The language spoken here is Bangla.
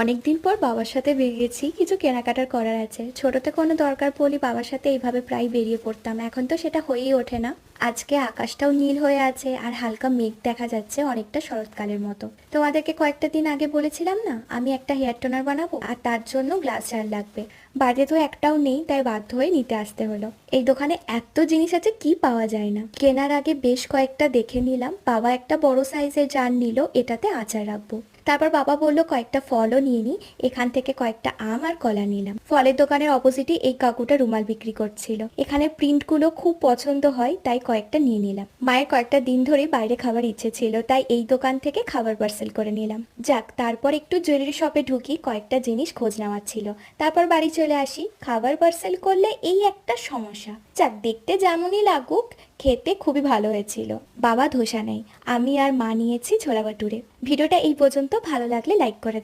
অনেকদিন পর বাবার সাথে বেরিয়েছি, কিছু কেনাকাটার করার আছে। ছোটতে কোনো দরকার পড়লে বাবার সাথে এইভাবে প্রায় বেরিয়ে পড়তাম, এখন তো সেটা হয়েই ওঠে না। আজকে আকাশটাও নীল হয়ে আছে আর হালকা মেঘ দেখা যাচ্ছে, অনেকটা শরৎকালের মতো। তোমাদেরকে কয়েকটা দিন আগে বলেছিলাম না, আমি একটা হেয়ার টোনার বানাবো আর তার জন্য গ্লাস জার লাগবে। বাড়িতে তো একটাও নেই, তাই বাধ্য হয়ে নিতে আসতে হলো। এই দোকানে এত জিনিস আছে, কি পাওয়া যায় না। কেনার আগে বেশ কয়েকটা দেখে নিলাম। বাবা একটা বড় সাইজের জার নিল, এটাতে আচার রাখবো। তারপর বাবা বললো কয়েকটা ফলও নিয়ে নি। এখান থেকে কয়েকটা আম আর কলা নিলাম। ফলের দোকানের অপোজিটে এই কাকুটা রুমাল বিক্রি করছিল। এখানে প্রিন্টগুলো খুব পছন্দ হয়, তাই কয়েকটা নিয়ে নিলাম। মায়ের কয়েকটা দিন ধরে বাইরে খাবার ইচ্ছে ছিল, তাই এই দোকান থেকে খাবার পার্সেল করে নিলাম। যাক, তারপর একটু জুয়েলারি শপে ঢুকি, কয়েকটা জিনিস খোঁজ নেওয়ার ছিল। তারপর বাড়ি চলে আসি। খাবার পার্সেল করলে এই একটা সমস্যা, যাক দেখতে যেমনই লাগুক, খেতে খুবই ভালো হয়েছিল। বাবা ধোসা নেই, আমি আর মা নিয়েছি ছোলা ভাটুরে। ভিডিওটা এই পর্যন্ত, ভালো লাগলে লাইক করে দিন।